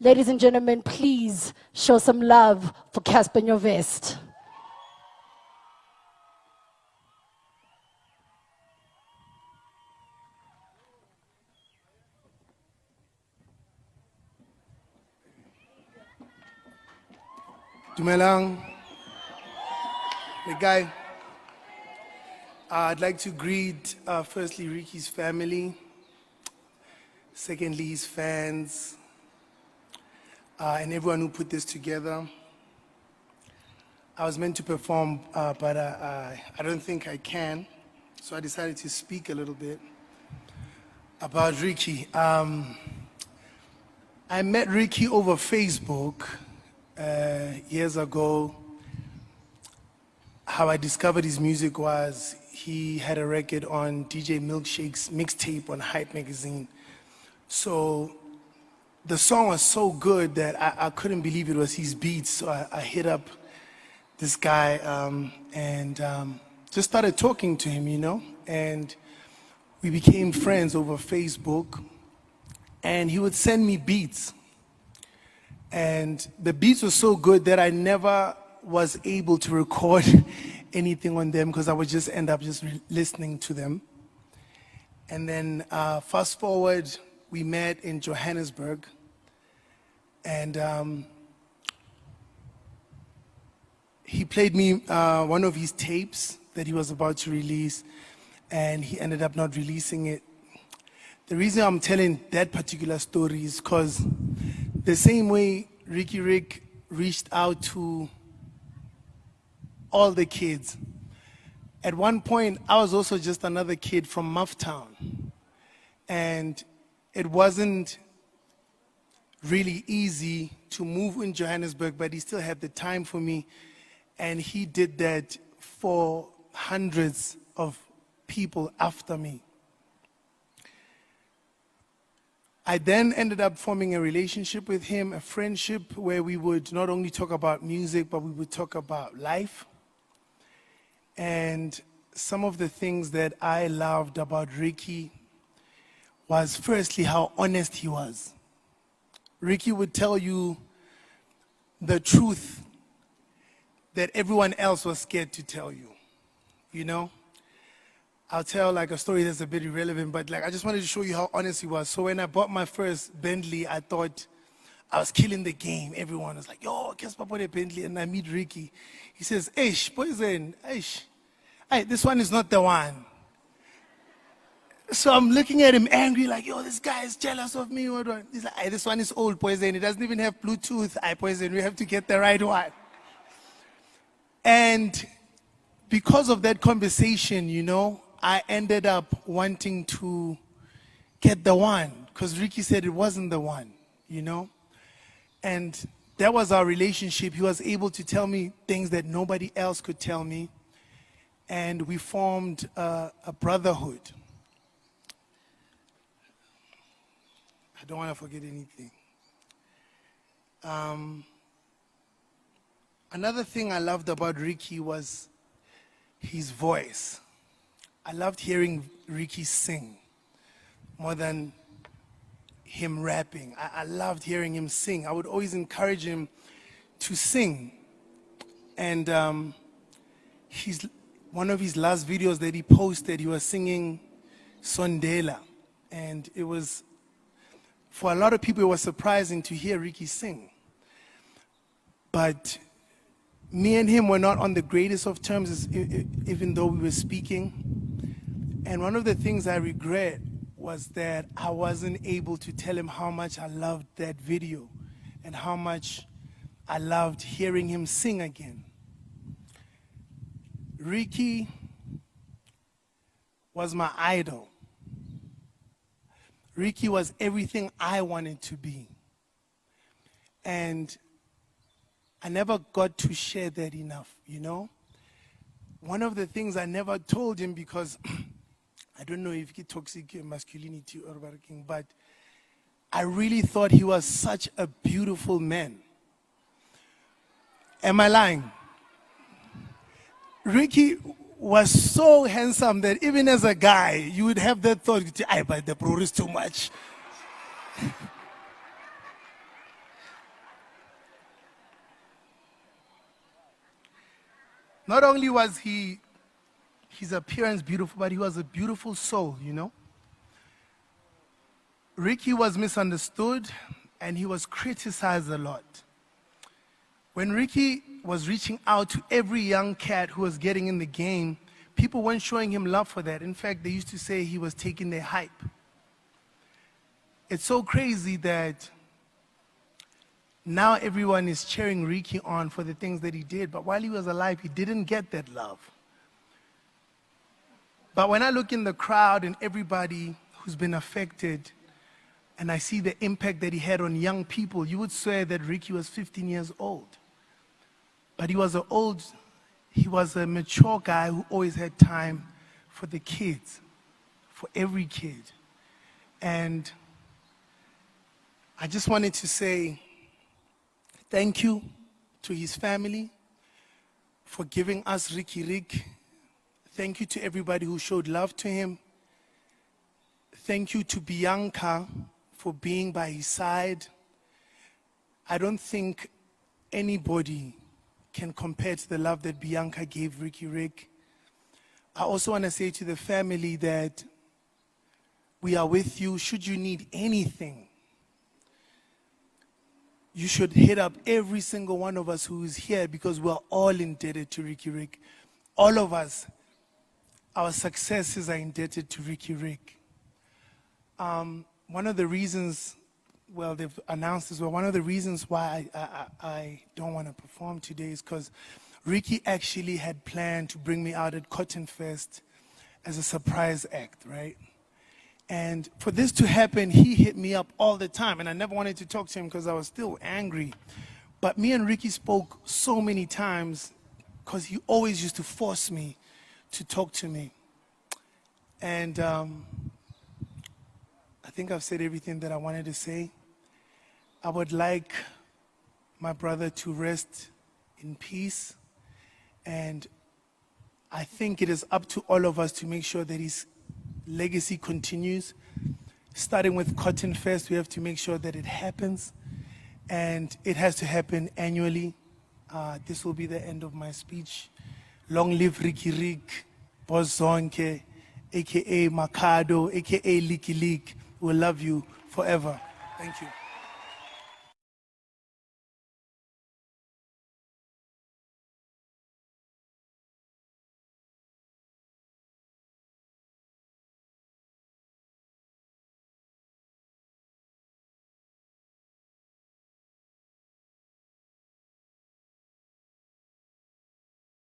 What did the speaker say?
Ladies and gentlemen, please show some love for CASPER NYOVEST. Dumelang, the guy. I'd like to greet firstly Ricky's family, secondly his fans, and everyone who put this together. I was meant to perform, but I don't think I can, so I decided to speak a little bit about Ricky. I met Ricky over Facebook years ago. How I discovered his music was he had a record on DJ Milkshake's mixtape on Hype magazine. So the song was so good that I couldn't believe it was his beats. So I hit up this guy and just started talking to him, you know, and we became friends over Facebook, and he would send me beats. And the beats were so good that I never was able to record anything on them because I would just end up just listening to them. And then fast forward, we met in Johannesburg, and he played me one of his tapes that he was about to release, and he ended up not releasing it. The reason I'm telling that particular story is because the same way Ricky Rick reached out to all the kids, at one point I was also just another kid from Mufftown, and it wasn't really easy to move in Johannesburg, but he still had the time for me, and he did that for hundreds of people after me. I then ended up forming a relationship with him, a friendship where we would not only talk about music, but we would talk about life. And some of the things that I loved about Ricky was firstly how honest he was. Ricky would tell you the truth that everyone else was scared to tell you, you know? I'll tell like a story that's a bit irrelevant, but like I just wanted to show you how honest he was. So when I bought my first Bentley, I thought I was killing the game. Everyone was like, yo, CASPER bought a Bentley, and I meet Ricky. He says, Eish, Poison, Eish, hey, this one is not the one. So I'm looking at him angry, like, yo, this guy is jealous of me. He's like, hey, this one is old, Poison. It doesn't even have Bluetooth. I Poison, we have to get the right one. And because of that conversation, you know, I ended up wanting to get the one because Ricky said it wasn't the one, you know? And that was our relationship. He was able to tell me things that nobody else could tell me. And we formed a brotherhood. I don't want to forget anything. Another thing I loved about Ricky was his voice. I loved hearing Ricky sing more than him rapping. I loved hearing him sing. I would always encourage him to sing. And one of his last videos that he posted, he was singing Sondela. And it was, for a lot of people, it was surprising to hear Ricky sing. But me and him were not on the greatest of terms, even though we were speaking. And one of the things I regret was that I wasn't able to tell him how much I loved that video and how much I loved hearing him sing again. Ricky was my idol. Ricky was everything I wanted to be. And I never got to share that enough, you know? One of the things I never told him, because I don't know if it's toxic masculinity or working, but I really thought he was such a beautiful man. Am I lying? Ricky was so handsome that even as a guy, you would have that thought, but the bro is too much. Not only was his appearance beautiful, but he was a beautiful soul, you know? Ricky was misunderstood and he was criticized a lot. When Ricky was reaching out to every young cat who was getting in the game, people weren't showing him love for that. In fact, they used to say he was taking their hype. It's so crazy that now everyone is cheering Ricky on for the things that he did, but while he was alive, he didn't get that love. But when I look in the crowd and everybody who's been affected, and I see the impact that he had on young people, you would swear that Ricky was 15 years old. But he was a mature guy who always had time for the kids, for every kid. And I just wanted to say thank you to his family for giving us Ricky Rick. Thank you to everybody who showed love to him. Thank you to Bianca for being by his side. I don't think anybody can compare to the love that Bianca gave Ricky Rick. I also want to say to the family that we are with you. Should you need anything, you should hit up every single one of us who is here, because we're all indebted to Ricky Rick. All of us, our successes are indebted to Ricky Rick. One of the reasons, well, they've announced this, one of the reasons why I don't want to perform today is because Ricky actually had planned to bring me out at Cotton Fest as a surprise act, right? And for this to happen, he hit me up all the time, and I never wanted to talk to him because I was still angry. But me and Ricky spoke so many times because he always used to force me to talk to me. And I think I've said everything that I wanted to say. I would like my brother to rest in peace. And I think it is up to all of us to make sure that his legacy continues. Starting with Cotton Fest, we have to make sure that it happens. And it has to happen annually. This will be the end of my speech. Long live Ricky Rick, Boss Zonke, a.k.a. Makado, a.k.a. Licky Leak. We'll love you forever. Thank you.